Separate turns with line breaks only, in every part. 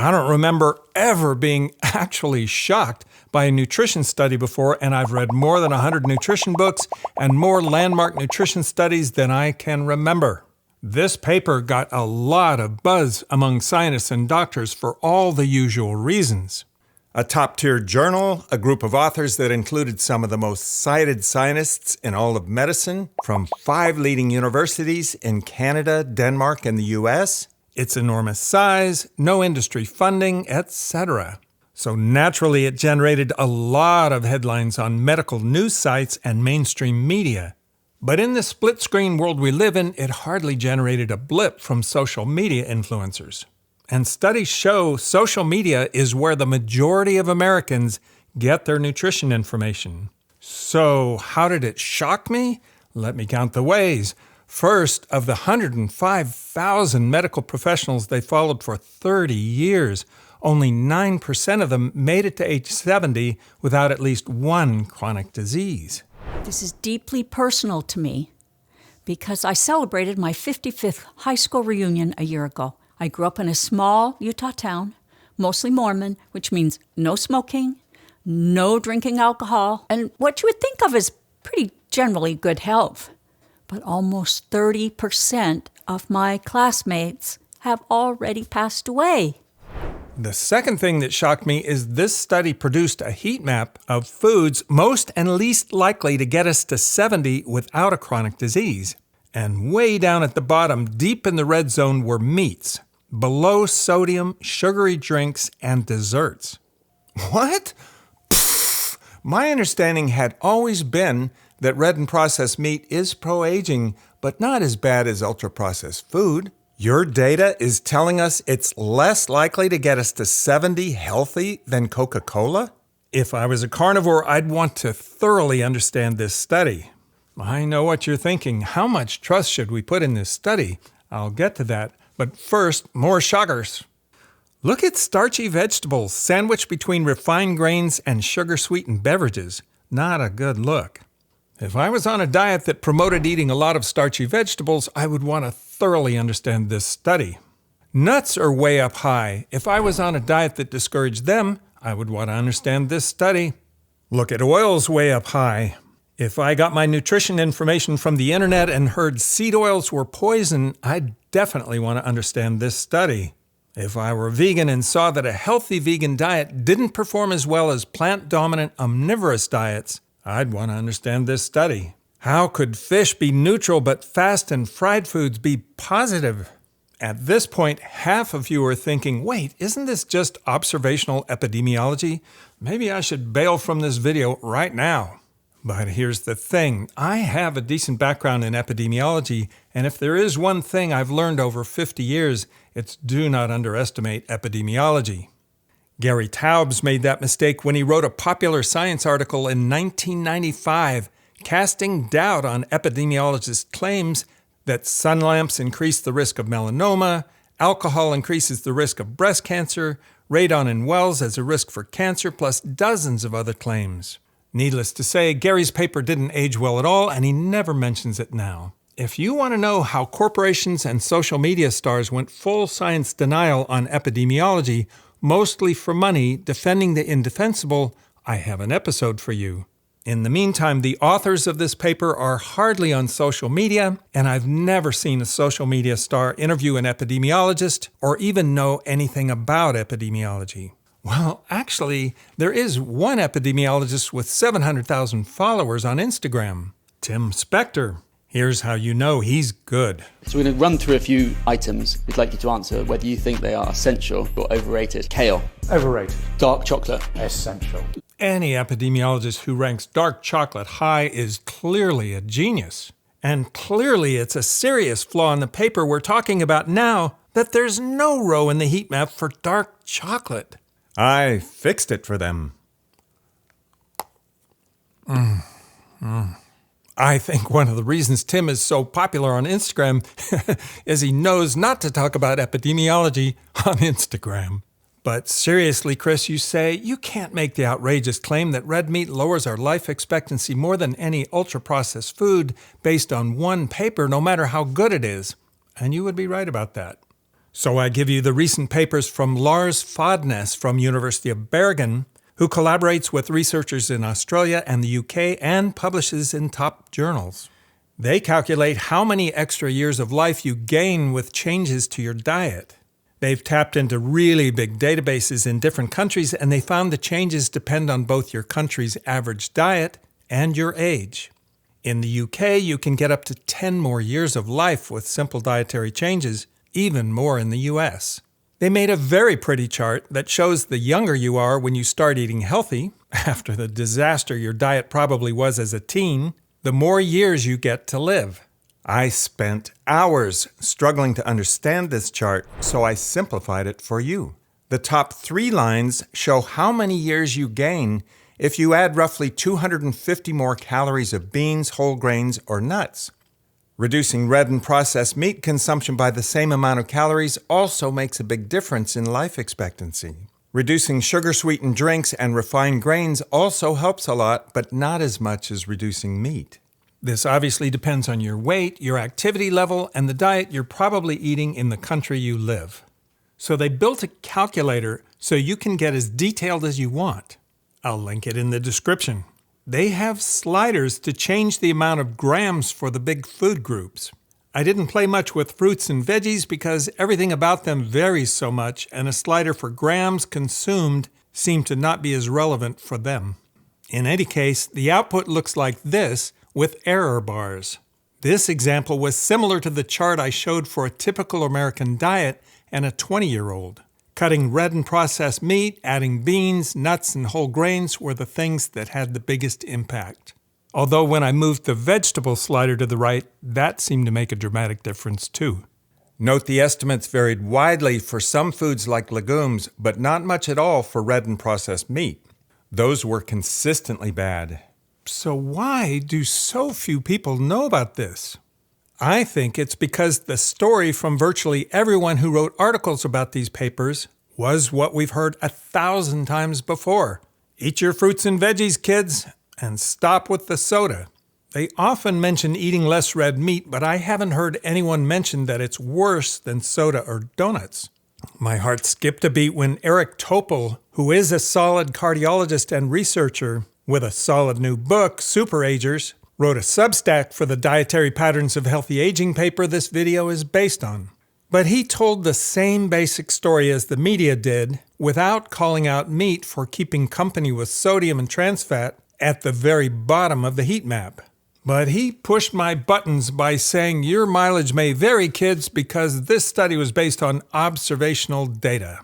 I don't remember ever being actually shocked by a nutrition study before, and I've read more than 100 nutrition books and more landmark nutrition studies than I can remember. This paper got a lot of buzz among scientists and doctors for all the usual reasons. A top-tier journal, a group of authors that included some of the most cited scientists in all of medicine from 5 leading universities in Canada, Denmark, and the US, its enormous size, no industry funding, etc. So naturally, it generated a lot of headlines on medical news sites and mainstream media. But in the split-screen world we live in, it hardly generated a blip from social media influencers. And studies show social media is where the majority of Americans get their nutrition information. So how did it shock me? Let me count the ways. First, of the 105,000 medical professionals they followed for 30 years, only 9% of them made it to age 70 without at least one chronic disease.
This is deeply personal to me because I celebrated my 55th high school reunion a year ago. I grew up in a small Utah town, mostly Mormon, which means no smoking, no drinking alcohol, and what you would think of as pretty generally good health. But almost 30% of my classmates have already passed away.
The second thing that shocked me is this study produced a heat map of foods most and least likely to get us to 70 without a chronic disease. And way down at the bottom, deep in the red zone, were meats. Below sodium, sugary drinks, and desserts. What? Pfft. My understanding had always been that red and processed meat is pro-aging, but not as bad as ultra-processed food. Your data is telling us it's less likely to get us to 70 healthy than Coca-Cola? If I was a carnivore, I'd want to thoroughly understand this study. I know what you're thinking. How much trust should we put in this study? I'll get to that. But first, more shockers. Look at starchy vegetables sandwiched between refined grains and sugar-sweetened beverages. Not a good look. If I was on a diet that promoted eating a lot of starchy vegetables, I would want to thoroughly understand this study. Nuts are way up high. If I was on a diet that discouraged them, I would want to understand this study. Look at oils way up high. If I got my nutrition information from the internet and heard seed oils were poison, I'd definitely want to understand this study. If I were vegan and saw that a healthy vegan diet didn't perform as well as plant-dominant omnivorous diets, I'd want to understand this study. How could fish be neutral but fast and fried foods be positive? At this point, half of you are thinking, wait, isn't this just observational epidemiology? Maybe I should bail from this video right now. But here's the thing. I have a decent background in epidemiology, and if there is one thing I've learned over 50 years, it's do not underestimate epidemiology. Gary Taubes made that mistake when he wrote a popular science article in 1995, casting doubt on epidemiologists' claims that sun lamps increase the risk of melanoma, alcohol increases the risk of breast cancer, radon in wells as a risk for cancer, plus dozens of other claims. Needless to say, Gary's paper didn't age well at all, and he never mentions it now. If you want to know how corporations and social media stars went full science denial on epidemiology, mostly for money, defending the indefensible, I have an episode for you. In the meantime, the authors of this paper are hardly on social media, and I've never seen a social media star interview an epidemiologist or even know anything about epidemiology. Well, actually, there is one epidemiologist with 700,000 followers on Instagram, Tim Spector. Here's how you know he's good.
So we're going to run through a few items. We'd like you to answer whether you think they are essential or overrated. Kale.
Overrated.
Dark chocolate.
Essential.
Any epidemiologist who ranks dark chocolate high is clearly a genius. And clearly it's a serious flaw in the paper we're talking about now that there's no row in the heat map for dark chocolate. I fixed it for them. I think one of the reasons Tim is so popular on Instagram is he knows not to talk about epidemiology on Instagram. But seriously, Chris, you say you can't make the outrageous claim that red meat lowers our life expectancy more than any ultra-processed food based on one paper, no matter how good it is. And you would be right about that. So I give you the recent papers from Lars Fodnes from University of Bergen, who collaborates with researchers in Australia and the UK and publishes in top journals. They calculate how many extra years of life you gain with changes to your diet. They've tapped into really big databases in different countries, and they found the changes depend on both your country's average diet and your age. In the UK, you can get up to 10 more years of life with simple dietary changes, even more in the US. They made a very pretty chart that shows the younger you are when you start eating healthy, after the disaster your diet probably was as a teen, the more years you get to live. I spent hours struggling to understand this chart, so I simplified it for you. The top 3 lines show how many years you gain if you add roughly 250 more calories of beans, whole grains, or nuts. Reducing red and processed meat consumption by the same amount of calories also makes a big difference in life expectancy. Reducing sugar-sweetened drinks and refined grains also helps a lot, but not as much as reducing meat. This obviously depends on your weight, your activity level, and the diet you're probably eating in the country you live. So they built a calculator so you can get as detailed as you want. I'll link it in the description. They have sliders to change the amount of grams for the big food groups. I didn't play much with fruits and veggies because everything about them varies so much, and a slider for grams consumed seemed to not be as relevant for them. In any case, the output looks like this with error bars. This example was similar to the chart I showed for a typical American diet and a 20-year-old. Cutting red and processed meat, adding beans, nuts, and whole grains were the things that had the biggest impact. Although when I moved the vegetable slider to the right, that seemed to make a dramatic difference too. Note the estimates varied widely for some foods like legumes, but not much at all for red and processed meat. Those were consistently bad. So why do so few people know about this? I think it's because the story from virtually everyone who wrote articles about these papers was what we've heard 1,000 times before. Eat your fruits and veggies, kids, and stop with the soda. They often mention eating less red meat, but I haven't heard anyone mention that it's worse than soda or donuts. My heart skipped a beat when Eric Topol, who is a solid cardiologist and researcher with a solid new book, Superagers, wrote a Substack for the Dietary Patterns of Healthy Aging paper this video is based on. But he told the same basic story as the media did without calling out meat for keeping company with sodium and trans fat at the very bottom of the heat map. But he pushed my buttons by saying your mileage may vary, kids, because this study was based on observational data.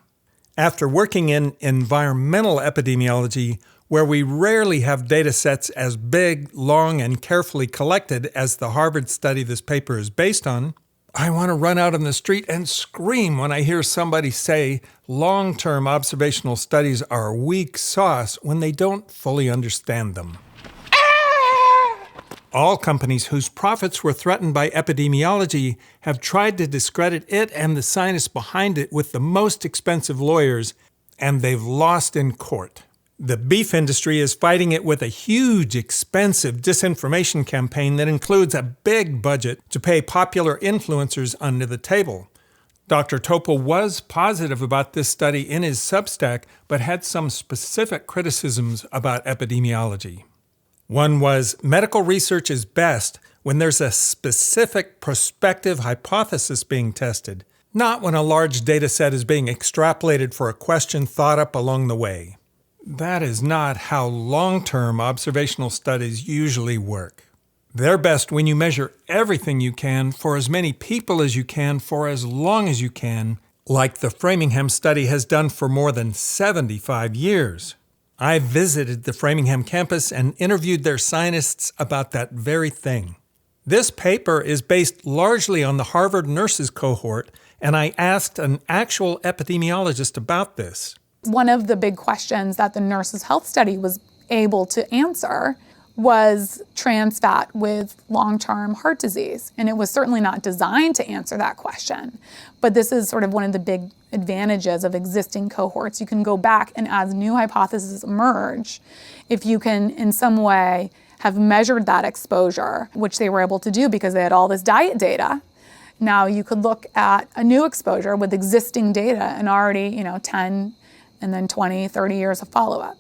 After working in environmental epidemiology, where we rarely have data sets as big, long, and carefully collected as the Harvard study this paper is based on, I want to run out on the street and scream when I hear somebody say long-term observational studies are weak sauce when they don't fully understand them. All companies whose profits were threatened by epidemiology have tried to discredit it and the scientists behind it with the most expensive lawyers, and they've lost in court. The beef industry is fighting it with a huge, expensive disinformation campaign that includes a big budget to pay popular influencers under the table. Dr. Topol was positive about this study in his Substack, but had some specific criticisms about epidemiology. One was, medical research is best when there's a specific prospective hypothesis being tested, not when a large data set is being extrapolated for a question thought up along the way. That is not how long-term observational studies usually work. They're best when you measure everything you can for as many people as you can for as long as you can, like the Framingham study has done for more than 75 years. I visited the Framingham campus and interviewed their scientists about that very thing. This paper is based largely on the Harvard nurses cohort, and I asked an actual epidemiologist about this.
One of the big questions that the nurses' health study was able to answer was trans fat with long-term heart disease. And it was certainly not designed to answer that question. But this is sort of one of the big advantages of existing cohorts. You can go back and as new hypotheses emerge, if you can in some way have measured that exposure, which they were able to do because they had all this diet data, Now you could look at a new exposure with existing data and already, 10 and then 20, 30 years of follow-up.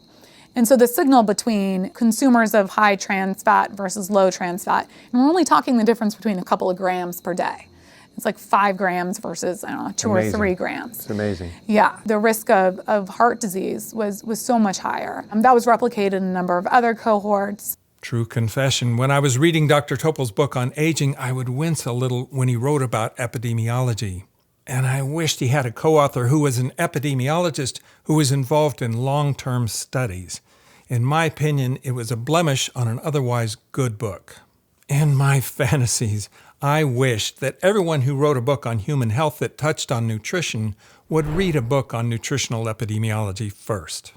And so the signal between consumers of high trans fat versus low trans fat, and we're only talking the difference between a couple of grams per day. It's like 5 grams versus, 2 or 3 grams.
It's amazing.
Yeah, the risk of heart disease was so much higher. That was replicated in a number of other cohorts.
True confession, when I was reading Dr. Topol's book on aging, I would wince a little when he wrote about epidemiology. And I wished he had a co-author who was an epidemiologist who was involved in long-term studies. In my opinion, it was a blemish on an otherwise good book. In my fantasies, I wished that everyone who wrote a book on human health that touched on nutrition would read a book on nutritional epidemiology first.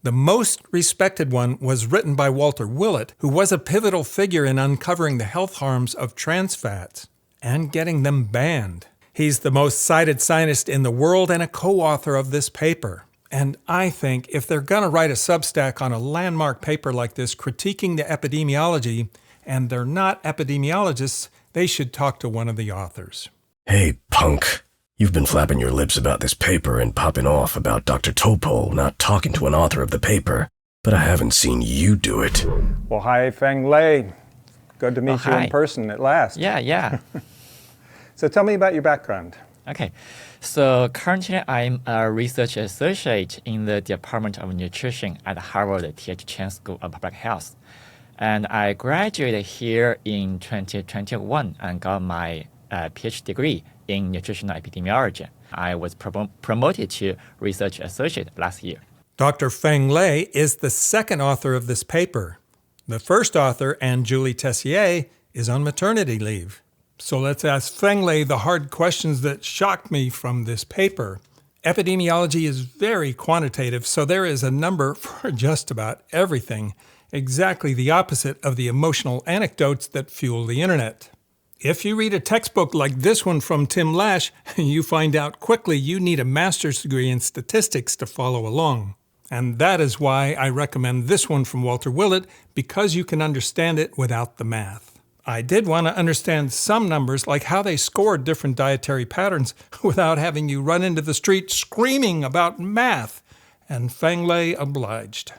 The most respected one was written by Walter Willett, who was a pivotal figure in uncovering the health harms of trans fats and getting them banned. He's the most cited scientist in the world and a co-author of this paper. And I think if they're going to write a Substack on a landmark paper like this critiquing the epidemiology, and they're not epidemiologists, they should talk to one of the authors.
Hey, punk. You've been flapping your lips about this paper and popping off about Dr. Topol not talking to an author of the paper, but I haven't seen you do it.
Well, hi, Fenglei. Good to meet you
hi.
in person at last.
Yeah.
So tell me about your background.
Okay. So currently I'm a research associate in the Department of Nutrition at Harvard T.H. Chan School of Public Health. And I graduated here in 2021 and got my PhD degree in nutritional epidemiology. I was promoted to research associate last year.
Dr. Fenglei is the second author of this paper. The first author, Anne Julie Tessier, is on maternity leave. So let's ask Fenglei the hard questions that shocked me from this paper. Epidemiology is very quantitative, so there is a number for just about everything, exactly the opposite of the emotional anecdotes that fuel the internet. If you read a textbook like this one from Tim Lash, you find out quickly you need a master's degree in statistics to follow along. And that is why I recommend this one from Walter Willett, because you can understand it without the math. I did want to understand some numbers, like how they scored different dietary patterns without having you run into the street screaming about math. And Fenglei obliged.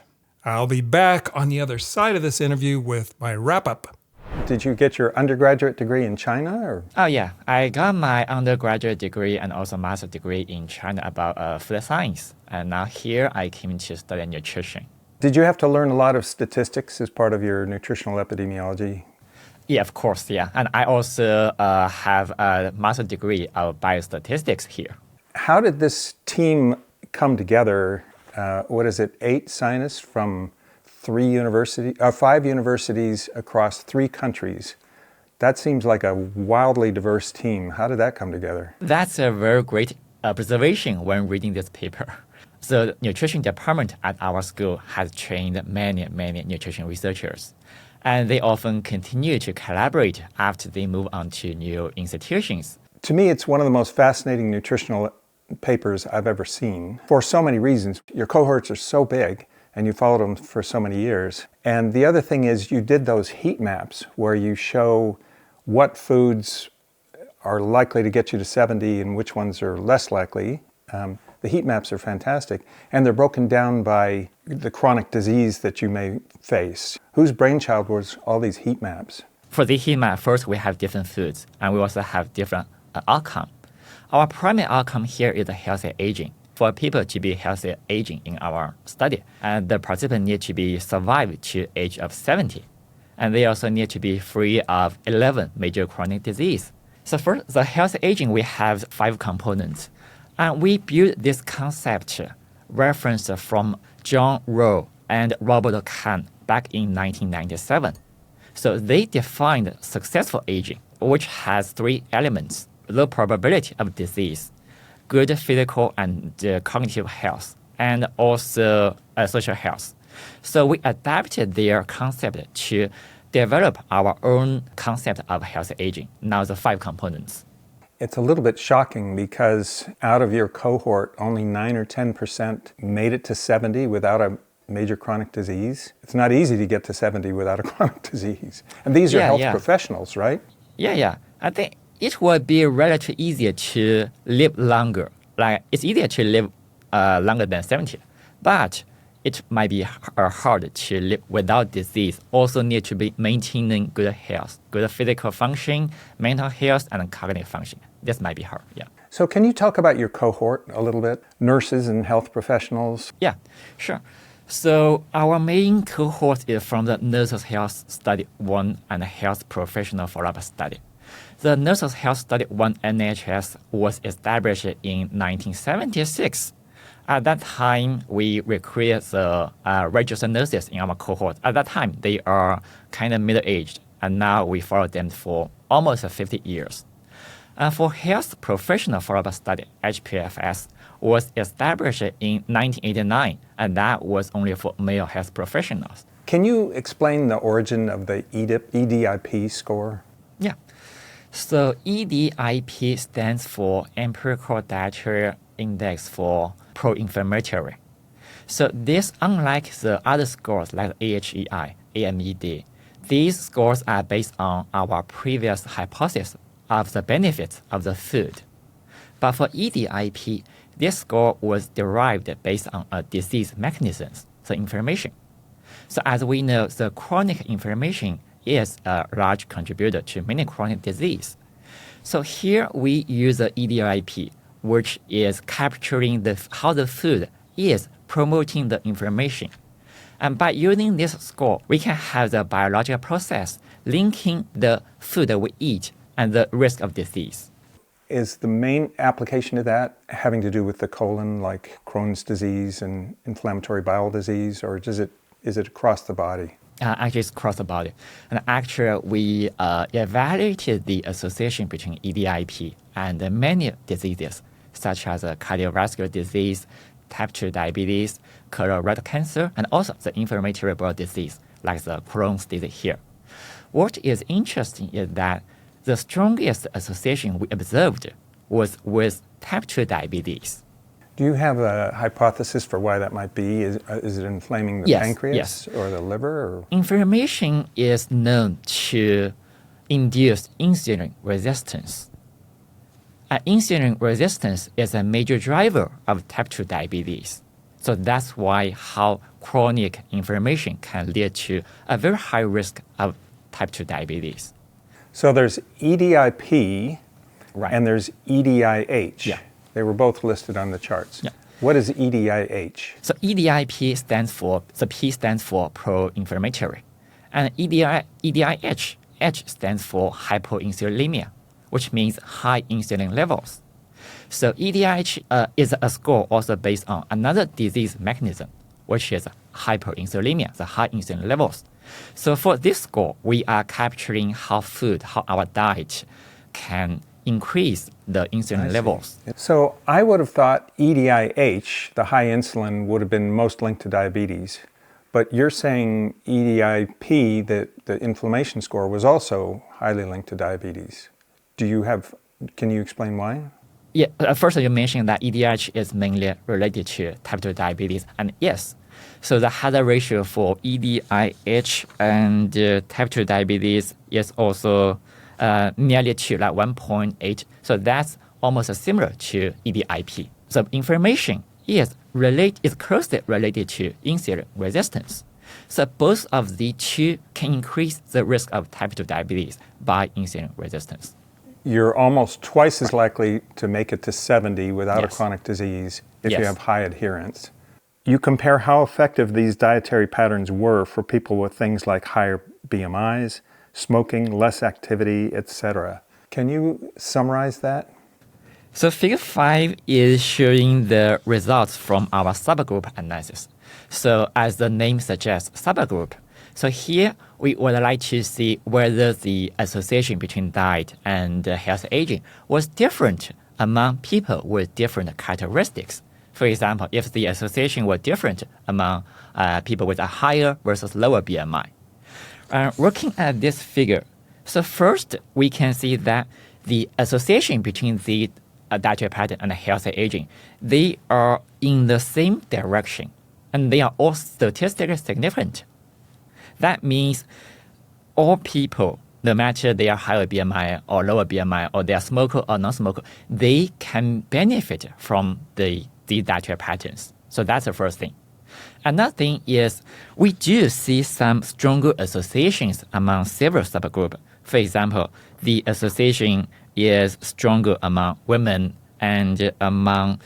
I'll be back on the other side of this interview with my wrap-up. Did you get your undergraduate degree in China? Or?
Oh yeah, I got my undergraduate degree and also master's degree in China about food science. And now here I came to study nutrition.
Did you have to learn a lot of statistics as part of your nutritional epidemiology?
Yeah, of course, yeah. And I also have a master's degree of biostatistics here.
How did this team come together? 8 scientists from 5 universities across 3 countries? That seems like a wildly diverse team. How did that come together?
That's a very great observation when reading this paper. So the nutrition department at our school has trained many nutrition researchers. And they often continue to collaborate after they move on to new institutions.
To me, it's one of the most fascinating nutritional papers I've ever seen for so many reasons. Your cohorts are so big, and you followed them for so many years. And the other thing is you did those heat maps where you show what foods are likely to get you to 70 and which ones are less likely. The heat maps are fantastic, and they're broken down by the chronic disease that you may face. Whose brainchild was all these heat maps?
For the heat map, first we have different foods, and we also have different outcome. Our primary outcome here is healthy aging. For people to be healthy aging in our study, and the participant need to be survived to age of 70. And they also need to be free of 11 major chronic disease. So for the healthy aging, we have 5 components. And we built this concept reference from John Rowe and Robert Kahn back in 1997. So they defined successful aging, which has 3 elements: low probability of disease, good physical and cognitive health, and also social health. So we adapted their concept to develop our own concept of healthy aging. Now the 5 components.
It's a little bit shocking because out of your cohort, only 9 or 10% made it to 70 without a major chronic disease. It's not easy to get to 70 without a chronic disease. And these are health professionals, right?
Yeah. I think it would be relatively easier to live longer. Like it's easier to live longer than 70, but it might be hard to live without disease. Also need to be maintaining good health, good physical function, mental health, and cognitive function. This might be hard, yeah.
So can you talk about your cohort a little bit? Nurses and health professionals?
Yeah, sure. So our main cohort is from the Nurses Health Study 1 and Health Professional Follow-up Study. The Nurses Health Study 1 NHS was established in 1976. At that time, we recruited the registered nurses in our cohort. At that time, they are kind of middle-aged, and now we follow them for almost 50 years. For Health Professional Follow-up Study, HPFS, was established in 1989, and that was only for male health professionals.
Can you explain the origin of the EDIP score?
Yeah. So EDIP stands for Empirical Dietary Index for Pro-Inflammatory. So this, unlike the other scores like AHEI, AMED, these scores are based on our previous hypothesis of the benefits of the food. But for EDIP, this score was derived based on a disease mechanisms, the inflammation. So as we know, the chronic inflammation is a large contributor to many chronic disease. So here we use the EDIP, which is capturing how the food is promoting the inflammation. And by using this score, we can have the biological process linking the food that we eat and the risk of disease.
Is the main application of that having to do with the colon, like Crohn's disease and inflammatory bowel disease, or is it across the body?
Actually, it's across the body. And actually, we evaluated the association between EDIP and many diseases, such as cardiovascular disease, type 2 diabetes, colorectal cancer, and also the inflammatory bowel disease, like the Crohn's disease here. What is interesting is that the strongest association we observed was with type 2 diabetes.
Do you have a hypothesis for why that might be? Is it inflaming the pancreas or the liver? Or?
Inflammation is known to induce insulin resistance. Insulin resistance is a major driver of type 2 diabetes. So that's why how chronic inflammation can lead to a very high risk of type 2 diabetes.
So there's EDIP and there's EDIH.
Yeah.
They were both listed on the charts.
Yeah.
What is EDIH?
So EDIP stands for, the P stands for pro-inflammatory. And EDIH, H stands for hyperinsulinemia, which means high insulin levels. So EDIH is a score also based on another disease mechanism, which is hyperinsulinemia, the high insulin levels. So for this score, we are capturing how our diet can increase the insulin levels.
So I would have thought EDIH, the high insulin, would have been most linked to diabetes. But you're saying EDIP, that the inflammation score, was also highly linked to diabetes. Can you explain why?
Yeah, first you mentioned that EDIH is mainly related to type 2 diabetes, and yes. So the hazard ratio for EDIH and type 2 diabetes is also nearly to like 1.8. So that's almost similar to EDIP. So inflammation is closely related to insulin resistance. So both of the two can increase the risk of type 2 diabetes by insulin resistance.
You're almost twice as likely to make it to 70 without a chronic disease if you have high adherence. You compare how effective these dietary patterns were for people with things like higher BMIs, smoking, less activity, etc. Can you summarize that?
So figure 5 is showing the results from our subgroup analysis. So as the name suggests, subgroup. So here we would like to see whether the association between diet and healthy aging was different among people with different characteristics. For example, if the association were different among people with a higher versus lower BMI. Looking at this figure, so first we can see that the association between the dietary pattern and healthy aging, they are in the same direction, and they are all statistically significant. That means all people no matter they are higher BMI or lower BMI, or they are smoker or non-smoker, they can benefit from these dietary patterns. So that's the first thing. Another thing is we do see some stronger associations among several subgroups. For example, the association is stronger among women and among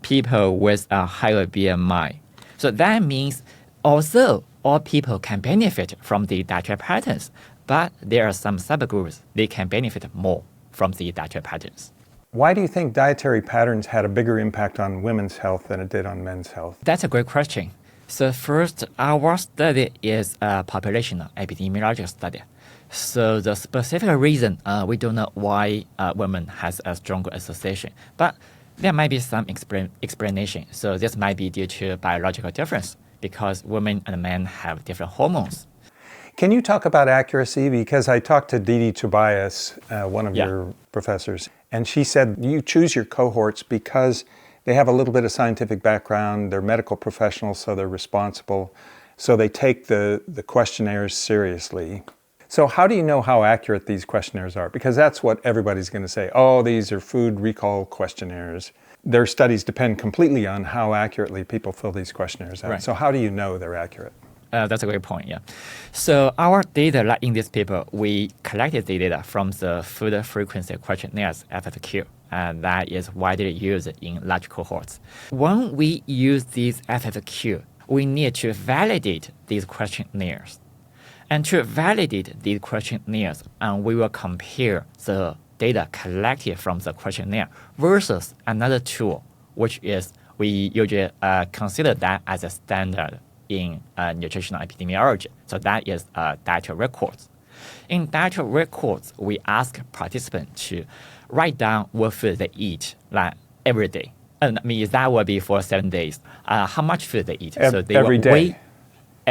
people with a higher BMI. So that means although all people can benefit from the dietary patterns, but there are some subgroups they can benefit more from the dietary patterns.
Why do you think dietary patterns had a bigger impact on women's health than it did on men's health?
That's a great question. So first, our study is a populational epidemiological study. So the specific reason, we don't know why women has a stronger association, but there might be some explanation. So this might be due to biological difference because women and men have different hormones.
Can you talk about accuracy? Because I talked to Didi Tobias, one of your professors, and she said you choose your cohorts because they have a little bit of scientific background, they're medical professionals, so they're responsible, so they take the questionnaires seriously. So how do you know how accurate these questionnaires are? Because that's what everybody's going to say. Oh, these are food recall questionnaires. Their studies depend completely on how accurately people fill these questionnaires out. Right. So how do you know they're accurate?
That's a great point, yeah. So our data, like in this paper, we collected the data from the food frequency questionnaires, FFQ, and that is widely used in large cohorts. When we use these FFQ, we need to validate these questionnaires. And to validate these questionnaires, we will compare the data collected from the questionnaire versus another tool, which is we usually consider that as a standard in nutritional epidemiology. So that is dietary records. In dietary records, we ask participants to write down what food they eat like every day. And I mean, that will be for 7 days. How much food they eat.
So they every day.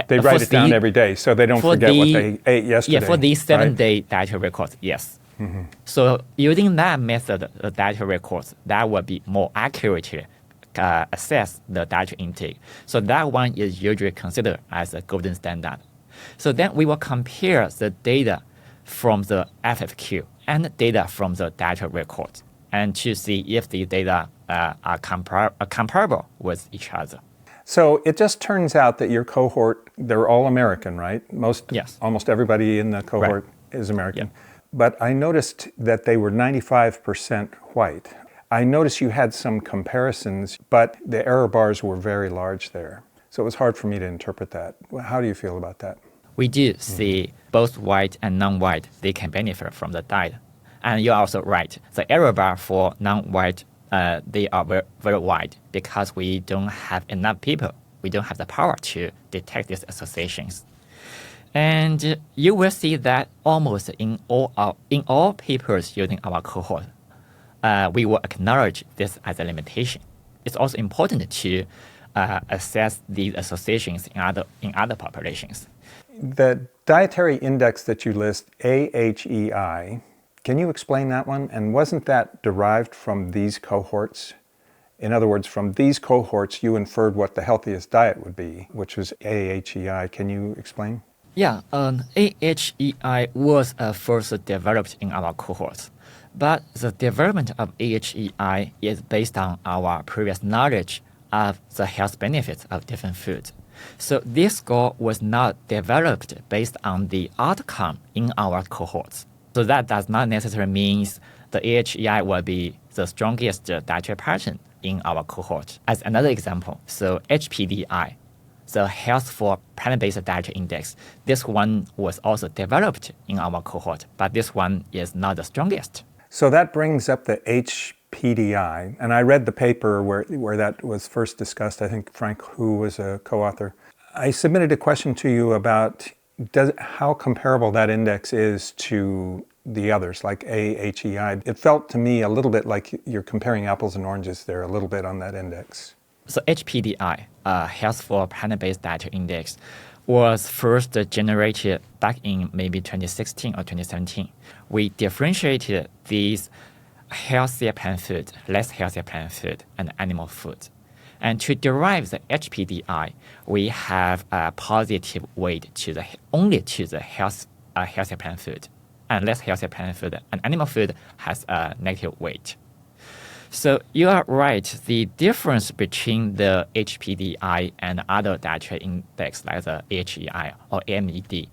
They write it down every day so they don't forget what they ate yesterday.
Yeah, for these 7-day dietary records, yes. Mm-hmm. So using that method, the dietary records, that will be more accurately assess the dietary intake. So that one is usually considered as a golden standard. So then we will compare the data from the FFQ and data from the dietary records and to see if the data are comparable with each other.
So it just turns out that your cohort, they're all American, right?
Yes.
Almost everybody in the cohort is American. Yeah. But I noticed that they were 95% white. I noticed you had some comparisons, but the error bars were very large there. So it was hard for me to interpret that. How do you feel about that?
We do see both white and non-white, they can benefit from the diet. And you're also right. The error bar for non-white, they are very, very wide because we don't have enough people. We don't have the power to detect these associations. And you will see that almost in all papers using our cohort, we will acknowledge this as a limitation. It's also important to assess these associations in other populations.
The dietary index that you list, AHEI, can you explain that one? And wasn't that derived from these cohorts? In other words, from these cohorts, you inferred what the healthiest diet would be, which was AHEI. Can you explain?
Yeah, AHEI was first developed in our cohorts. But the development of AHEI is based on our previous knowledge of the health benefits of different foods. So this score was not developed based on the outcome in our cohorts. So that does not necessarily mean the AHEI will be the strongest dietary pattern in our cohort. As another example, so HPDI, the Health for Plant-Based Dietary Index, this one was also developed in our cohort, but this one is not the strongest.
So that brings up the HPDI, and I read the paper where that was first discussed. I think Frank Hu was a co-author. I submitted a question to you about how comparable that index is to the others, like AHEI. It felt to me a little bit like you're comparing apples and oranges there a little bit on that index.
So HPDI, Health for Plant-Based Dietary Index, was first generated back in maybe 2016 or 2017. We differentiated these healthier plant food, less healthier plant food, and animal food. And to derive the HPDI, we have a positive weight only to the a healthy plant food, and less healthy plant food and animal food has a negative weight. So you are right. The difference between the HPDI and other dietary index like the AHEI or AMED,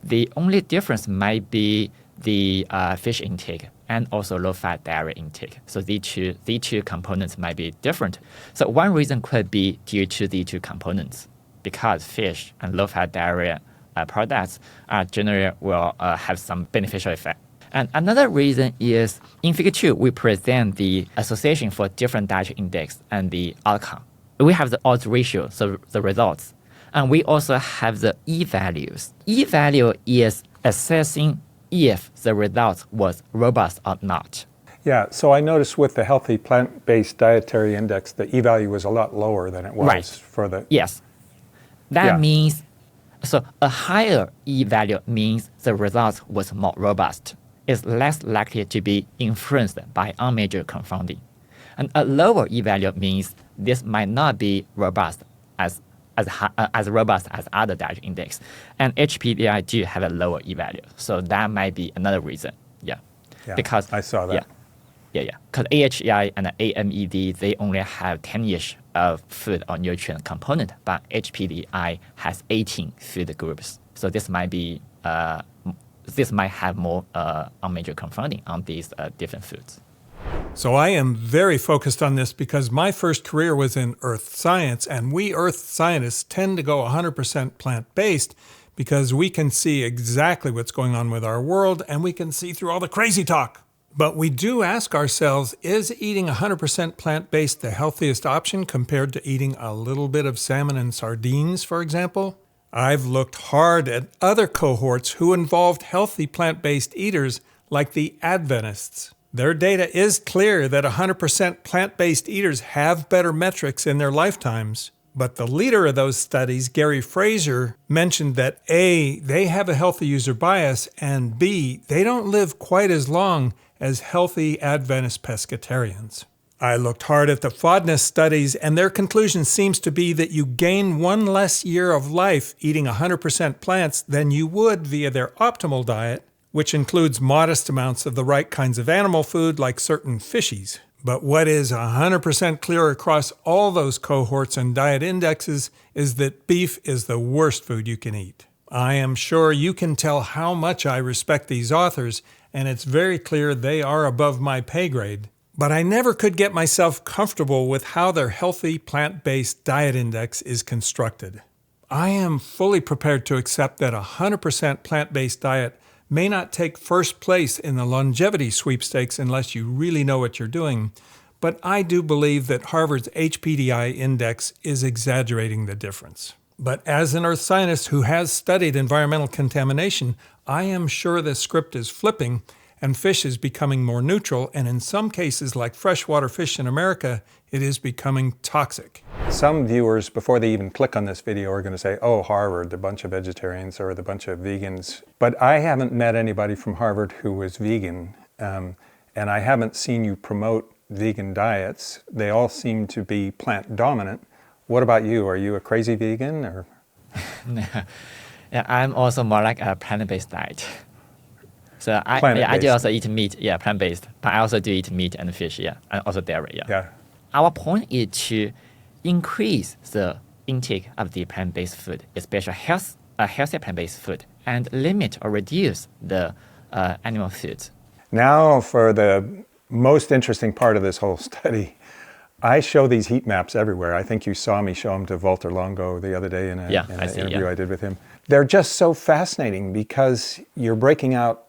the only difference might be the fish intake and also low-fat dairy intake. So the two components might be different. So one reason could be due to the two components, because fish and low-fat dairy products generally will have some beneficial effect. And another reason is in Figure 2, we present the association for different dietary index and the outcome. We have the odds ratio, so the results. And we also have the E-values. E-value is assessing if the result was robust or not.
Yeah, so I noticed with the healthy plant-based dietary index, the E-value was a lot lower than it was for the...
Yes. That means, so a higher E-value means the result was more robust. It's less likely to be influenced by unmeasured confounding. And a lower E-value means this might not be robust as robust as other dietary index. And HPDI do have a lower E-value. So that might be another reason. Yeah. Because
I saw that.
Yeah. Because AHEI and AMED, they only have 10-ish of food or nutrient component, but HPDI has 18 food groups. So this might be this might have more unmeasured confounding on these different foods.
So I am very focused on this because my first career was in earth science, and we earth scientists tend to go 100% plant-based because we can see exactly what's going on with our world and we can see through all the crazy talk. But we do ask ourselves, is eating 100% plant-based the healthiest option compared to eating a little bit of salmon and sardines, for example? I've looked hard at other cohorts who involved healthy plant-based eaters like the Adventists. Their data is clear that 100% plant-based eaters have better metrics in their lifetimes. But the leader of those studies, Gary Fraser, mentioned that A, they have a healthy user bias, and B, they don't live quite as long as healthy Adventist pescatarians. I looked hard at the FODNIS studies, and their conclusion seems to be that you gain one less year of life eating 100% plants than you would via their optimal diet, which includes modest amounts of the right kinds of animal food like certain fishies. But what is 100% clear across all those cohorts and diet indexes is that beef is the worst food you can eat. I am sure you can tell how much I respect these authors, and it's very clear they are above my pay grade. But I never could get myself comfortable with how their healthy plant-based diet index is constructed. I am fully prepared to accept that a 100% plant-based diet may not take first place in the longevity sweepstakes unless you really know what you're doing, but I do believe that Harvard's HPDI index is exaggerating the difference. But as an earth scientist who has studied environmental contamination, I am sure the script is flipping and fish is becoming more neutral, and in some cases, like freshwater fish in America, it is becoming toxic. Some viewers, before they even click on this video, are going to say, oh, Harvard, the bunch of vegetarians or the bunch of vegans. But I haven't met anybody from Harvard who was vegan, and I haven't seen you promote vegan diets. They all seem to be plant dominant. What about you? Are you a crazy vegan? Or?
Yeah, I'm also more like a plant-based diet. So I do also eat meat, plant-based, but I also do eat meat and fish, and also dairy,
Yeah.
Our point is to increase the intake of the plant-based food, especially healthy plant-based food, and limit or reduce the animal foods.
Now for the most interesting part of this whole study. I show these heat maps everywhere. I think you saw me show them to Walter Longo the other day in an interview I did with him. They're just so fascinating because you're breaking out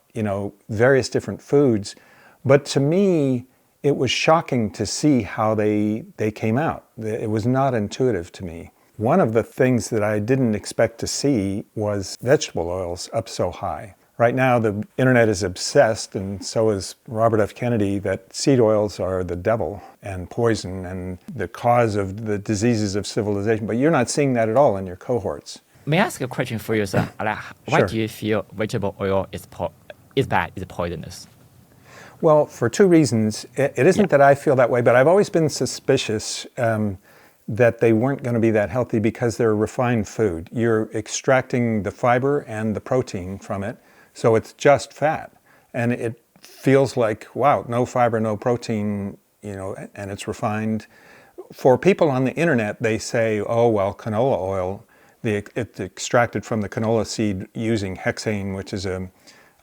various different foods. But to me, it was shocking to see how they came out. It was not intuitive to me. One of the things that I didn't expect to see was vegetable oils up so high. Right now, the internet is obsessed, and so is Robert F. Kennedy, that seed oils are the devil and poison and the cause of the diseases of civilization. But you're not seeing that at all in your cohorts.
May I ask a question for you, sir? Why do you feel vegetable oil is bad, is poisonous?
Well, for two reasons. It isn't that I feel that way, but I've always been suspicious that they weren't going to be that healthy because they're refined food. You're extracting the fiber and the protein from it So it's just fat. And it feels like, wow, no fiber, no protein, and it's refined. For people on the internet, they say, oh, well, canola oil, it's extracted from the canola seed using hexane, which is a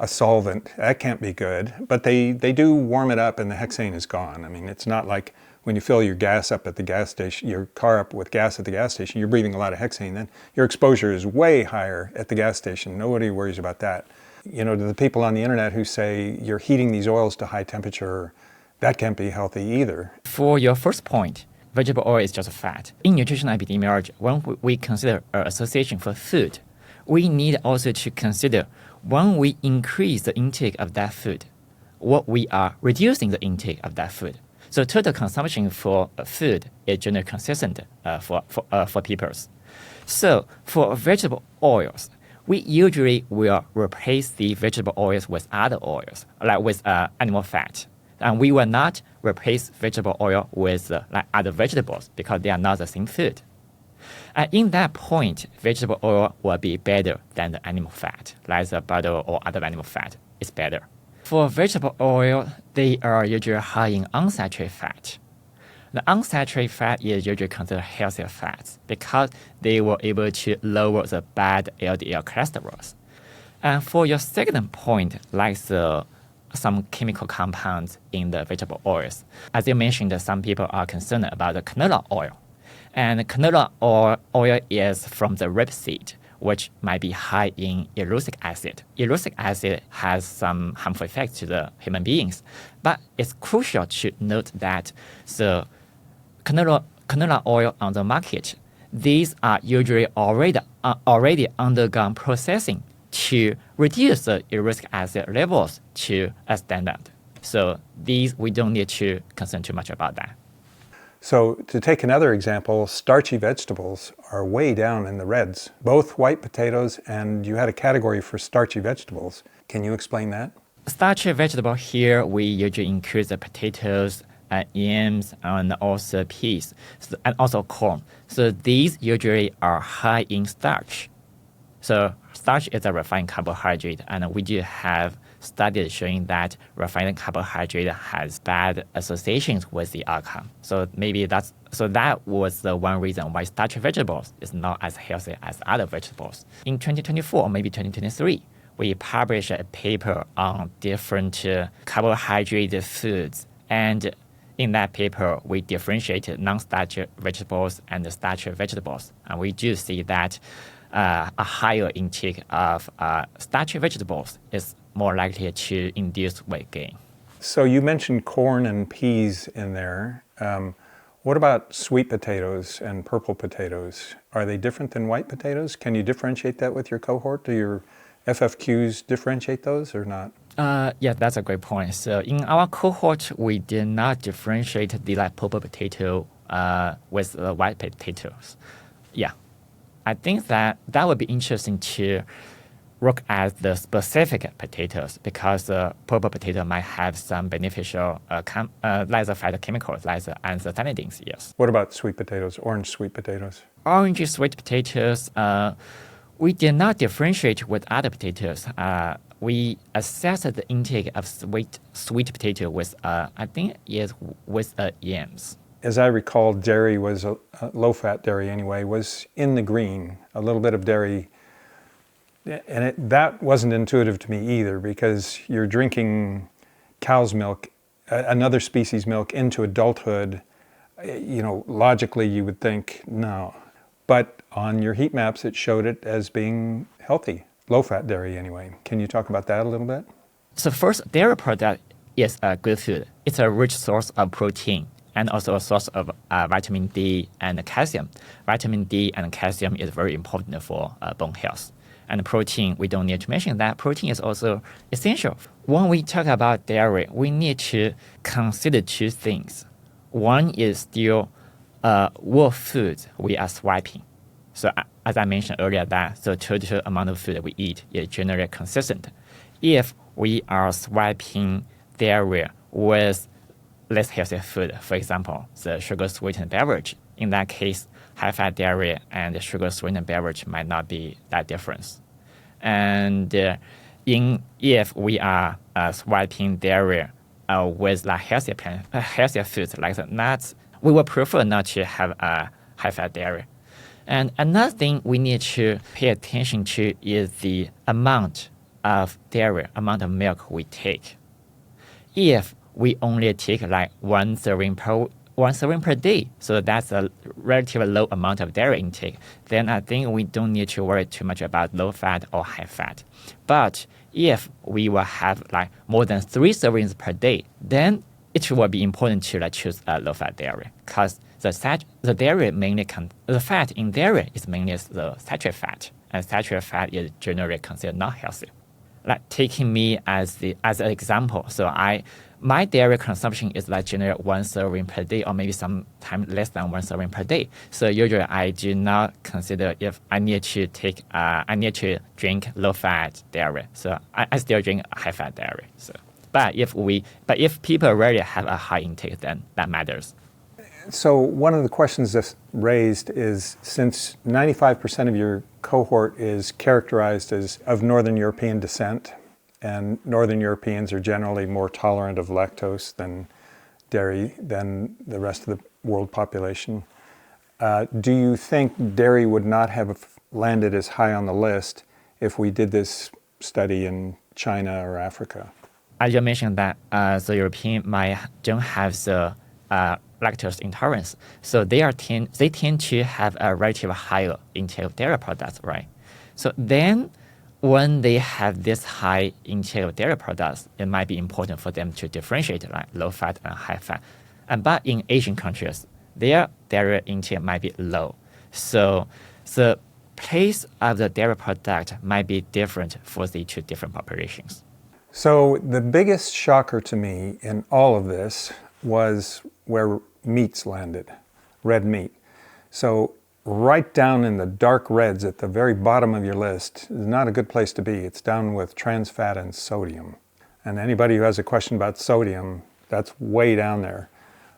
solvent. That can't be good. But they do warm it up and the hexane is gone. I mean, it's not like when you fill your gas up at the gas station, your car up with gas at the gas station, you're breathing a lot of hexane. Then your exposure is way higher at the gas station. Nobody worries about that. To the people on the internet who say you're heating these oils to high temperature, that can't be healthy either.
For your first point, vegetable oil is just fat. In nutritional epidemiology, when we consider an association for food, we need also to consider when we increase the intake of that food, what we are reducing the intake of that food. So total consumption for food is generally consistent for people. So for vegetable oils, we usually will replace the vegetable oils with other oils, like with animal fat. And we will not replace vegetable oil with other vegetables because they are not the same food. And in that point, vegetable oil will be better than the animal fat, like the butter or other animal fat is better. For vegetable oil, they are usually high in unsaturated fat. The unsaturated fat is usually considered healthier fats because they were able to lower the bad LDL cholesterol. And for your second point, like some chemical compounds in the vegetable oils. As you mentioned, some people are concerned about the canola oil. And canola oil is from the rapeseed, which might be high in erucic acid. Erucic acid has some harmful effects to the human beings. But it's crucial to note that the canola oil on the market, these are usually already undergone processing to reduce the erucic acid levels to a standard. So these, we don't need to concern too much about that.
So to take another example, starchy vegetables are way down in the reds, both white potatoes, and you had a category for starchy vegetables. Can you explain that?
Starchy vegetable here, we usually include the potatoes, yams, and also peas, and also corn. So these usually are high in starch. So starch is a refined carbohydrate, and we do have studies showing that refined carbohydrate has bad associations with the outcome. So that was the one reason why starchy vegetables is not as healthy as other vegetables. In 2024 or maybe 2023, we published a paper on different carbohydrate foods, and in that paper, we differentiated non-starchy vegetables and the starchy vegetables, and we do see that a higher intake of starchy vegetables is more likely to induce weight gain.
So you mentioned corn and peas in there. What about sweet potatoes and purple potatoes? Are they different than white potatoes? Can you differentiate that with your cohort? Do your FFQs differentiate those or not?
Yeah, that's a great point. So in our cohort, we did not differentiate the purple potato with the white potatoes. Yeah. I think that would be interesting to look at the specific potatoes because the purple potato might have some beneficial lysophile phytochemicals like the anthocyanidins, yes.
What about sweet potatoes, orange sweet potatoes?
Orange sweet potatoes, we did not differentiate with other potatoes. We assessed the intake of sweet potato with, I think, with yams.
As I recall, dairy was, low-fat dairy anyway, was in the green, a little bit of dairy. And that wasn't intuitive to me either because you're drinking cow's milk, another species milk, into adulthood. Logically you would think, no. But on your heat maps, it showed it as being healthy, low-fat dairy anyway. Can you talk about that a little bit?
So first, dairy product is a good food. It's a rich source of protein and also a source of vitamin D and calcium. Vitamin D and calcium is very important for bone health. And protein, we don't need to mention that. Protein is also essential. When we talk about dairy, we need to consider two things. One is still what foods we are swiping. So as I mentioned earlier, that the total amount of food that we eat is generally consistent. If we are swiping dairy with less healthy food, for example, the sugar-sweetened beverage, in that case, high-fat dairy and sugar-sweetened beverage might not be that difference. And if we are swiping dairy with like healthier foods like the nuts, we would prefer not to have a high-fat dairy. And another thing we need to pay attention to is the amount of dairy, amount of milk we take. If we only take like one serving per day, so that's a relatively low amount of dairy intake, then I think we don't need to worry too much about low fat or high fat. But if we will have like more than 3 servings per day, then it will be important to choose a low fat dairy, because the fat in dairy is mainly the saturated fat, and saturated fat is generally considered not healthy. Like taking me as an example, so my dairy consumption is like generally 1 serving per day, or maybe sometimes less than 1 serving per day. So usually I do not consider if I need to drink low fat dairy. So I still drink high fat dairy. So, but if people already have a high intake, then that matters.
So one of the questions that's raised is, since 95% of your cohort is characterized as of Northern European descent, and Northern Europeans are generally more tolerant of lactose than dairy than the rest of the world population, do you think dairy would not have landed as high on the list if we did this study in China or Africa?
As you mentioned that the European don't have the lactose intolerance, so they tend to have a relatively higher intake of dairy products, right? So then, when they have this high intake of dairy products, it might be important for them to differentiate like low fat and high fat. But in Asian countries, their dairy intake might be low, so the place of the dairy product might be different for the 2 different populations.
So the biggest shocker to me in all of this was where meats landed, red meat. So right down in the dark reds at the very bottom of your list is not a good place to be. It's down with trans fat and sodium. And anybody who has a question about sodium, that's way down there.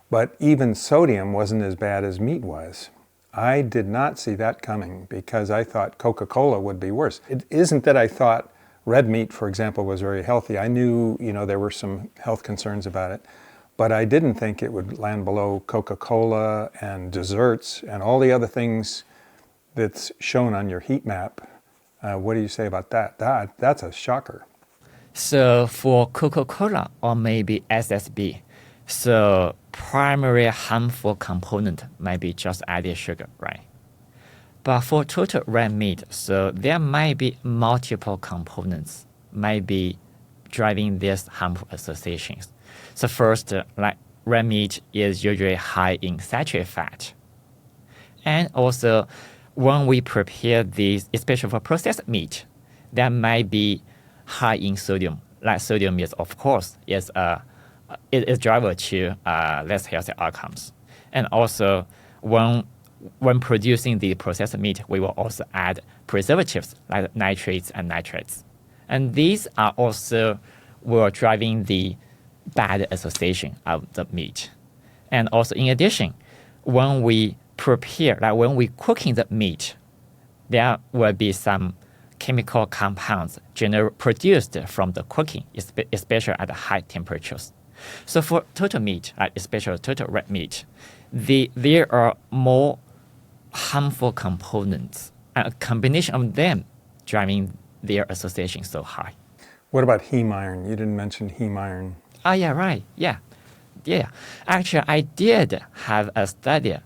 But even sodium wasn't as bad as meat was. I did not see that coming because I thought Coca-Cola would be worse. It isn't that I thought red meat, for example, was very healthy. I knew, there were some health concerns about it. But I didn't think it would land below Coca-Cola and desserts and all the other things that's shown on your heat map. What do you say about that? That's a shocker.
So for Coca-Cola or maybe SSB, so primary harmful component might be just added sugar, right? But for total red meat, so there might be multiple components might be driving these harmful associations. So first, like red meat is usually high in saturated fat. And also, when we prepare these, especially for processed meat, that might be high in sodium. Like sodium is, of course, is driver to less healthy outcomes. And also, when producing the processed meat, we will also add preservatives like nitrates and nitrates. And these are also were driving the bad association of the meat. And also, in addition, when we prepare, like when we cooking the meat, there will be some chemical compounds produced from the cooking, especially at high temperatures. So for total meat, especially total red meat, there are more harmful components, and a combination of them driving their association so high.
What about heme iron? You didn't mention heme iron.
Oh, yeah, right. Yeah. Actually, I did have a study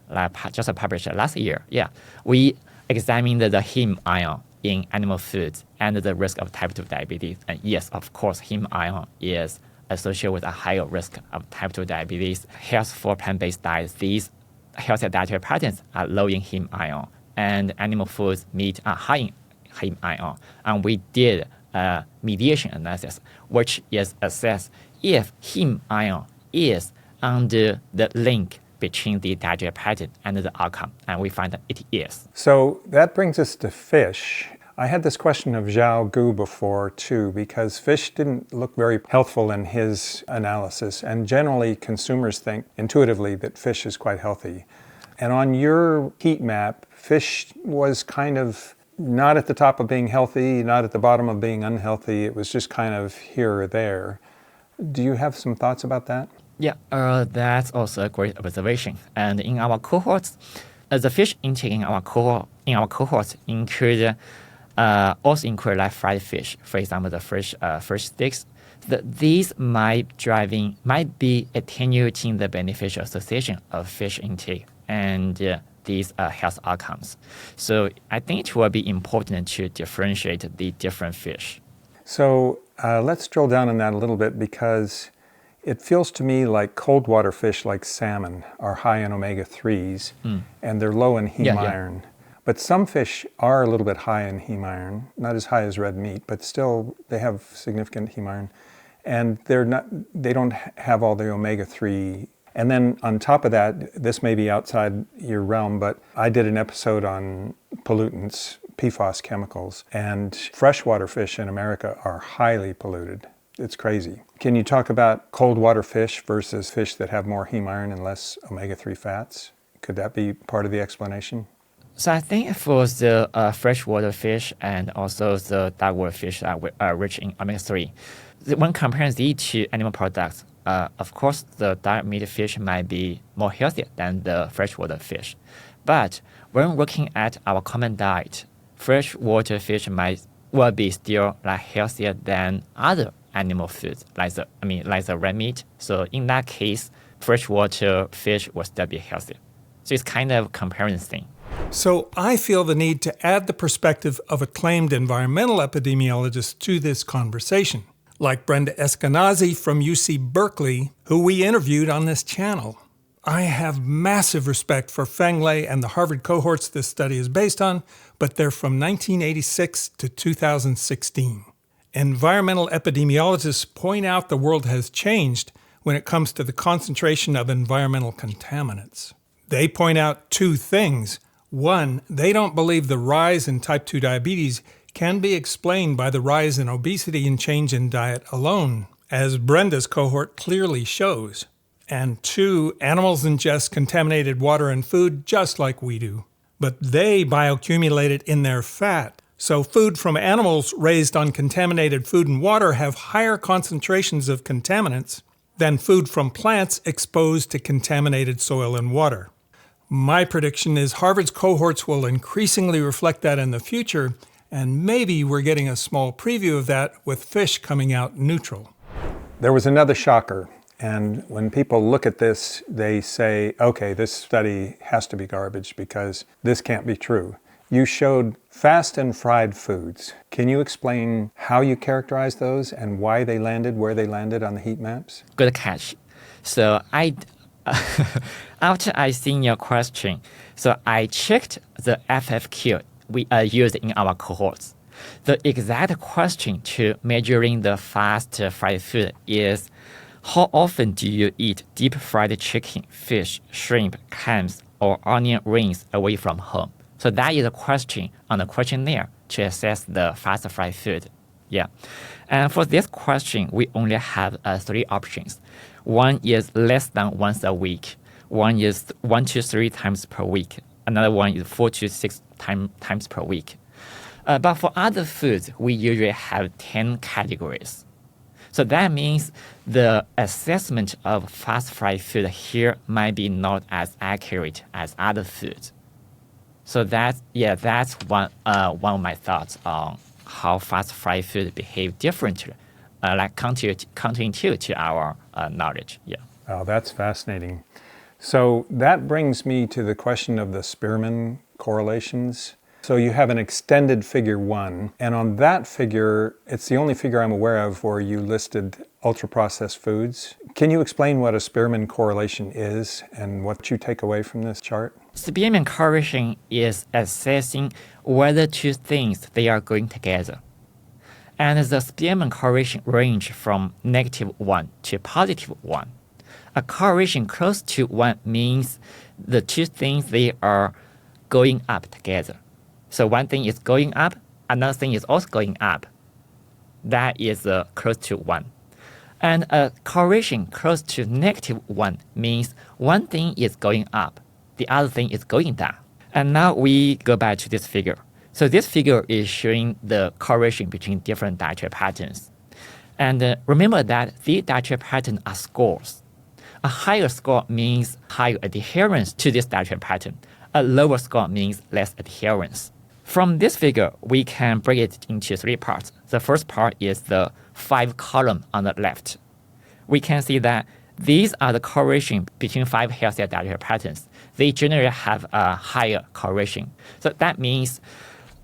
just published last year. Yeah. We examined the heme iron in animal foods and the risk of type 2 diabetes. And yes, of course, heme iron is associated with a higher risk of type 2 diabetes. Health for plant-based diets, these healthy dietary patterns are low in heme iron. And animal foods, meat, are high in heme iron. And we did a mediation analysis, which is assess if heme iron is under the link between the dietary pattern and the outcome, and we find that it is.
So that brings us to fish. I had this question of Zhao Gu before too, because fish didn't look very healthful in his analysis, and generally consumers think intuitively that fish is quite healthy. And on your heat map, fish was kind of not at the top of being healthy, not at the bottom of being unhealthy. It was just kind of here or there. Do you have some thoughts about that?
Yeah, that's also a great observation. And in our cohorts, the fish intake in our cohorts include also include like fried fish. For example, the fish sticks. These might be attenuating the beneficial association of fish intake and these health outcomes. So I think it will be important to differentiate the different fish.
So let's drill down on that a little bit, because it feels to me like cold water fish like salmon are high in omega-3s and they're low in heme iron. But some fish are a little bit high in heme iron, not as high as red meat, but still they have significant heme iron. And they don't have all the omega-3. And then on top of that, this may be outside your realm, but I did an episode on pollutants, PFAS chemicals, and freshwater fish in America are highly polluted. It's crazy. Can you talk about cold water fish versus fish that have more heme iron and less omega-3 fats? Could that be part of the explanation?
So I think for the freshwater fish and also the darkwater fish that are rich in omega-3, when comparing these two animal products, of course, the dark meat fish might be more healthy than the freshwater fish. But when looking at our common diet, freshwater fish will be still like healthier than other animal foods, like the red meat. So in that case, freshwater fish will still be healthy. So it's kind of a comparison thing.
So I feel the need to add the perspective of acclaimed environmental epidemiologists to this conversation, like Brenda Eskenazi from UC Berkeley, who we interviewed on this channel. I have massive respect for Fenglei and the Harvard cohorts this study is based on, but they're from 1986 to 2016. Environmental epidemiologists point out the world has changed when it comes to the concentration of environmental contaminants. They point out two things. One, they don't believe the rise in type 2 diabetes can be explained by the rise in obesity and change in diet alone, as Brenda's cohort clearly shows. And two, animals ingest contaminated water and food just like we do, but they bioaccumulate it in their fat. So food from animals raised on contaminated food and water have higher concentrations of contaminants than food from plants exposed to contaminated soil and water. My prediction is Harvard's cohorts will increasingly reflect that in the future, and maybe we're getting a small preview of that with fish coming out neutral. There was another shocker, and when people look at this, they say, okay, this study has to be garbage because this can't be true. You showed fast and fried foods. Can you explain how you characterized those and why they landed where they landed on the heat maps?
Good catch. So after I seen your question, so I checked the FFQ we used in our cohorts. The exact question to measuring the fast fried food is, how often do you eat deep fried chicken, fish, shrimp, clams, or onion rings away from home? So that is a question on the questionnaire to assess the fast fried food. Yeah. And for this question, we only have 3 options. One is less than once a week. One is 1 to 3 times per week. Another one is 4 to 6 times per week. But for other foods, we usually have 10 categories. So that means the assessment of fast fried food here might be not as accurate as other foods. So that's one of my thoughts on how fast fried food behave differently, like counterintuitive to our knowledge. Yeah.
Oh, that's fascinating. So that brings me to the question of the Spearman correlations. So you have an extended figure 1, and on that figure, it's the only figure I'm aware of where you listed ultra-processed foods. Can you explain what a Spearman correlation is and what you take away from this chart?
Spearman correlation is assessing whether two things they are going together. And the Spearman correlation range from -1 to +1. A correlation close to 1 means the two things they are going up together. So one thing is going up, another thing is also going up. That is close to 1. And a correlation close to -1 means one thing is going up, the other thing is going down. And now we go back to this figure. So this figure is showing the correlation between different dietary patterns. And remember that these dietary patterns are scores. A higher score means higher adherence to this dietary pattern. A lower score means less adherence. From this figure, we can break it into 3 parts. The first part is the 5 column on the left. We can see that these are the correlation between 5 healthier dietary patterns. They generally have a higher correlation. So that means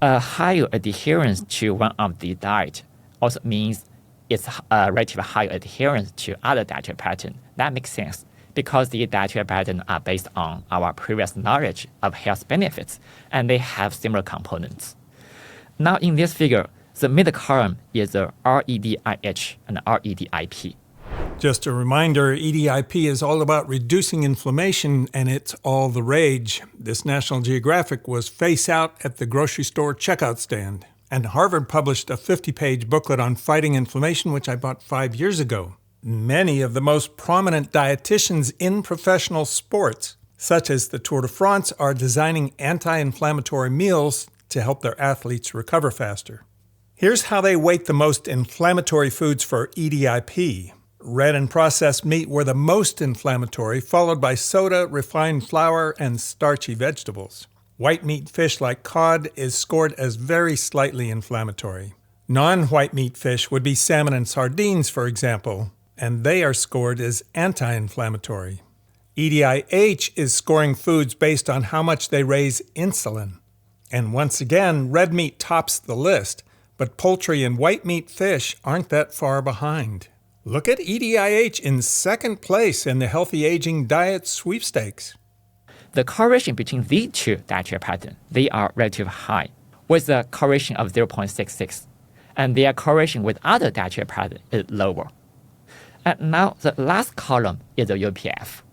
a higher adherence to one of the diet also means it's a relatively higher adherence to other dietary pattern. That makes sense because the dietary patterns are based on our previous knowledge of health benefits, and they have similar components. Now in this figure, the middle column is the REDIH and REDIP.
Just a reminder, EDIP is all about reducing inflammation, and it's all the rage. This National Geographic was face out at the grocery store checkout stand. And Harvard published a 50-page booklet on fighting inflammation, which I bought 5 years ago. Many of the most prominent dietitians in professional sports, such as the Tour de France, are designing anti-inflammatory meals to help their athletes recover faster. Here's how they weight the most inflammatory foods for EDIP. Red and processed meat were the most inflammatory, followed by soda, refined flour, and starchy vegetables. White meat fish like cod is scored as very slightly inflammatory. Non-white meat fish would be salmon and sardines, for example, and they are scored as anti-inflammatory. EDIH is scoring foods based on how much they raise insulin. And once again, red meat tops the list, but poultry and white meat fish aren't that far behind. Look at EDIH in second place in the Healthy Aging Diet Sweepstakes.
The correlation between these 2 dietary patterns, they are relatively high, with a correlation of 0.66, and their correlation with other dietary patterns is lower. And now the last column is the UPF,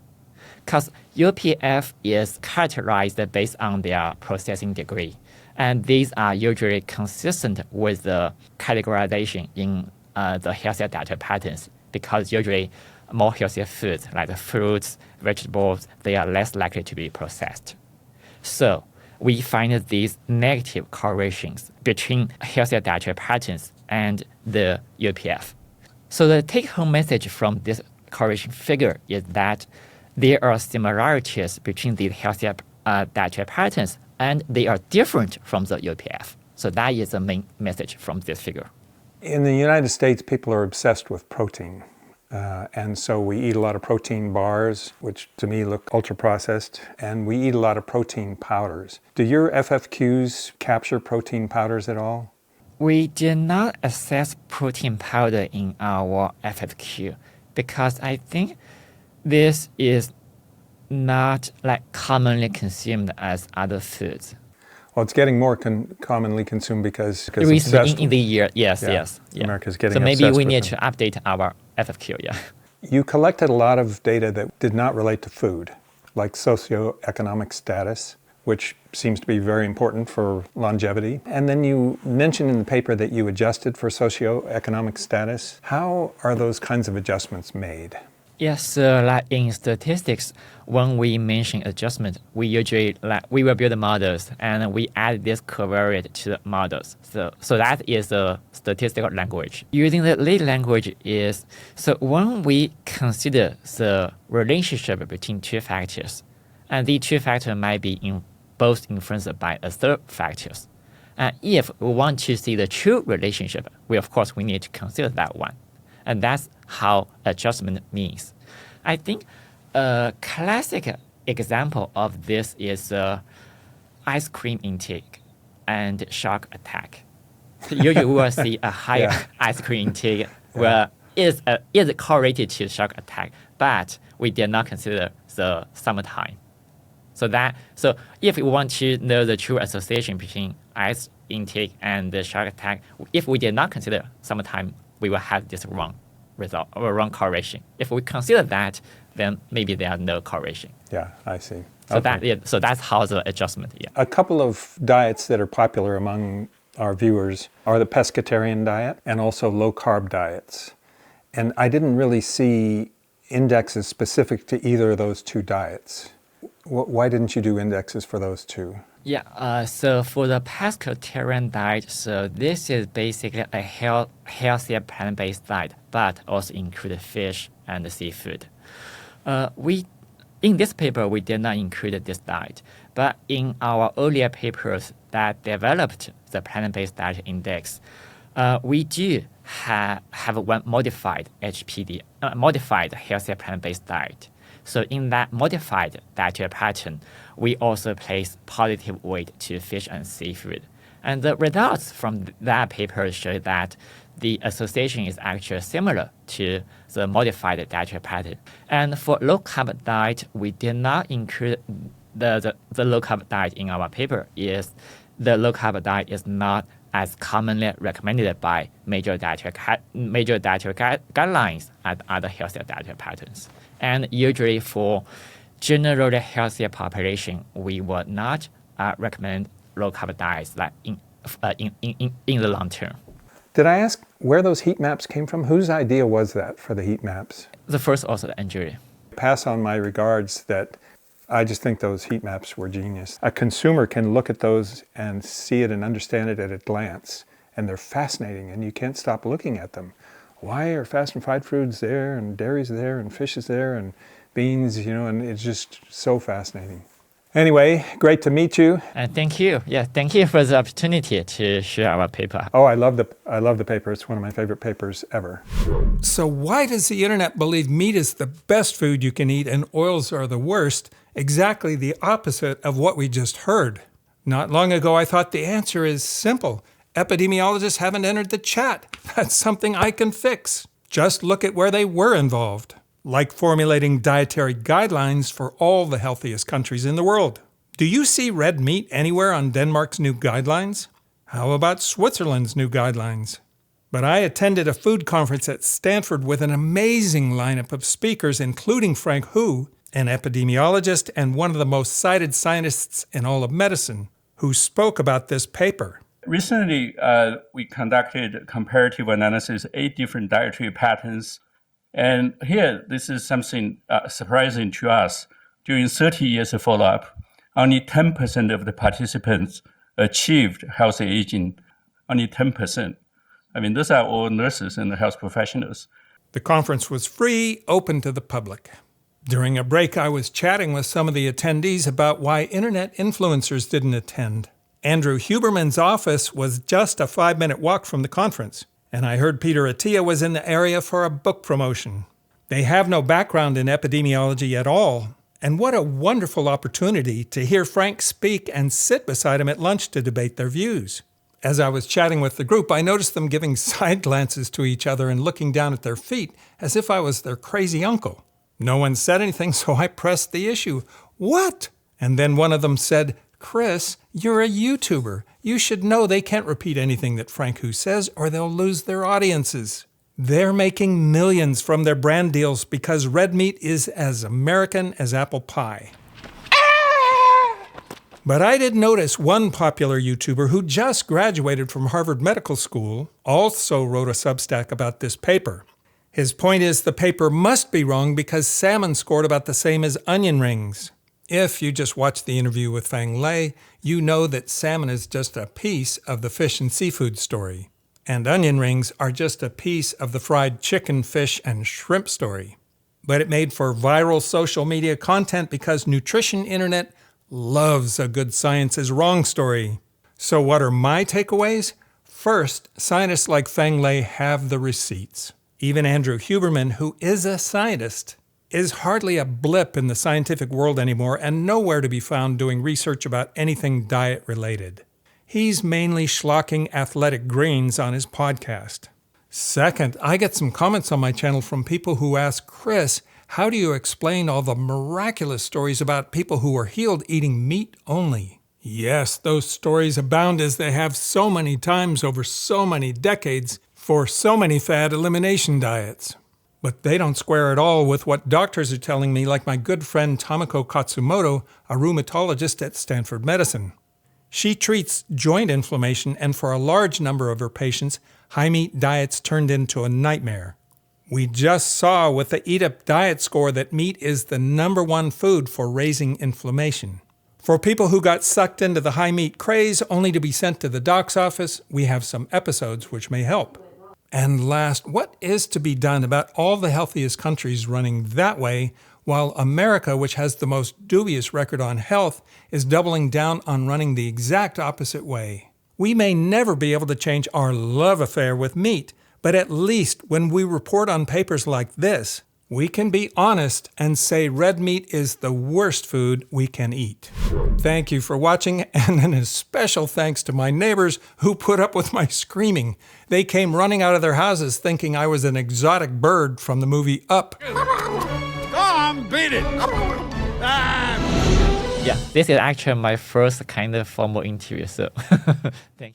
because UPF is characterized based on their processing degree, and these are usually consistent with the categorization in the healthier dietary patterns, because usually more healthier foods like fruits, vegetables, they are less likely to be processed. So we find these negative correlations between healthier dietary patterns and the UPF. So the take-home message from this correlation figure is that there are similarities between the healthier dietary patterns, and they are different from the UPF. So that is the main message from this figure.
In the United States, people are obsessed with protein. And so we eat a lot of protein bars, which to me look ultra-processed, and we eat a lot of protein powders. Do your FFQs capture protein powders at all?
We did not assess protein powder in our FFQ because I think this is not like commonly consumed as other foods.
Well, it's getting more commonly consumed because
recently in the year, yes.
America's getting
so maybe
obsessed
we
with
need
them.
to update our FFQ, yeah.
You collected a lot of data that did not relate to food, like socioeconomic status, which seems to be very important for longevity. And then you mentioned in the paper that you adjusted for socioeconomic status. How are those kinds of adjustments made?
Yes, like in statistics, when we mention adjustment, we usually we will build models and we add this covariate to the models. So that is the statistical language. Using the lead language is, so when we consider the relationship between 2 factors, and these 2 factors might be both influenced by a third factors. And if we want to see the true relationship, we need to consider that one. And that's how adjustment means. I think a classic example of this is ice cream intake and shock attack. Usually we will see a higher ice cream intake where is correlated to shock attack, but we did not consider the summertime. So if we want to know the true association between ice intake and the shock attack, if we did not consider summertime, we will have this wrong result or wrong correlation. If we consider that, then maybe there are no correlation.
Yeah, I see.
So that's how the adjustment. Yeah.
A couple of diets that are popular among our viewers are the pescatarian diet and also low-carb diets. And I didn't really see indexes specific to either of those 2 diets. Why didn't you do indexes for those 2?
So for the pescatarian diet, so this is basically a healthier plant-based diet, but also include fish and seafood. In this paper, we did not include this diet, but in our earlier papers that developed the plant-based diet index, we do have one modified HPD, modified healthier plant-based diet. So in that modified dietary pattern, we also place positive weight to fish and seafood. And the results from that paper show that the association is actually similar to the modified dietary pattern. And for low-carb diet, we did not include the low-carb diet in our paper. The low-carb diet is not as commonly recommended by major dietary guidelines as other healthier dietary patterns. And usually for generally healthier population, we would not recommend low-carb diets like in the long term.
Did I ask where those heat maps came from? Whose idea was that for the heat maps?
The first author, Andrew.
Pass on my regards that I just think those heat maps were genius. A consumer can look at those and see it and understand it at a glance, and they're fascinating, and you can't stop looking at them. Why are fast and fried foods there, and dairy's there, and fish is there, and beans, and it's just so fascinating. Anyway, great to meet you.
And thank you. Yeah, thank you for the opportunity to share our paper.
Oh, I love the paper. It's one of my favorite papers ever. So why does the internet believe meat is the best food you can eat and oils are the worst? Exactly the opposite of what we just heard. Not long ago, I thought the answer is simple. Epidemiologists haven't entered the chat. That's something I can fix. Just look at where they were involved. Like formulating dietary guidelines for all the healthiest countries in the world. Do you see red meat anywhere on Denmark's new guidelines? How about Switzerland's new guidelines? But I attended a food conference at Stanford with an amazing lineup of speakers, including Frank Hu, an epidemiologist and one of the most cited scientists in all of medicine, who spoke about this paper.
Recently, we conducted comparative analysis, 8 different dietary patterns. And here, this is something surprising to us. During 30 years of follow-up, only 10% of the participants achieved healthy aging. Only 10%. I mean, those are all nurses and health professionals.
The conference was free, open to the public. During a break, I was chatting with some of the attendees about why internet influencers didn't attend. Andrew Huberman's office was just a 5-minute walk from the conference. And I heard Peter Attia was in the area for a book promotion. They have no background in epidemiology at all. And what a wonderful opportunity to hear Frank speak and sit beside him at lunch to debate their views. As I was chatting with the group, I noticed them giving side glances to each other and looking down at their feet as if I was their crazy uncle. No one said anything, so I pressed the issue. What? And then one of them said, Chris, you're a YouTuber. You should know they can't repeat anything that Frank Hu says or they'll lose their audiences. They're making millions from their brand deals because red meat is as American as apple pie. But I did notice one popular YouTuber who just graduated from Harvard Medical School also wrote a Substack about this paper. His point is the paper must be wrong because salmon scored about the same as onion rings. If you just watched the interview with Fenglei, you know that salmon is just a piece of the fish and seafood story. And onion rings are just a piece of the fried chicken, fish, and shrimp story. But it made for viral social media content because Nutrition Internet loves a good science is wrong story. So what are my takeaways? First, scientists like Fenglei have the receipts. Even Andrew Huberman, who is a scientist, is hardly a blip in the scientific world anymore and nowhere to be found doing research about anything diet-related. He's mainly schlocking athletic greens on his podcast. Second, I get some comments on my channel from people who ask, Chris, how do you explain all the miraculous stories about people who are healed eating meat only? Yes, those stories abound as they have so many times over so many decades for so many fad elimination diets. But they don't square at all with what doctors are telling me, like my good friend Tomoko Katsumoto, a rheumatologist at Stanford Medicine. She treats joint inflammation, and for a large number of her patients, high-meat diets turned into a nightmare. We just saw with the EDIP diet score that meat is the #1 food for raising inflammation. For people who got sucked into the high meat craze only to be sent to the doc's office, we have some episodes which may help. And last, what is to be done about all the healthiest countries running that way, while America, which has the most dubious record on health, is doubling down on running the exact opposite way? We may never be able to change our love affair with meat, but at least when we report on papers like this, we can be honest and say red meat is the worst food we can eat. Thank you for watching, and an especial thanks to my neighbors who put up with my screaming. They came running out of their houses thinking I was an exotic bird from the movie Up.
Come, beat it!
Yeah, this is actually my first kind of formal interview, so thank you.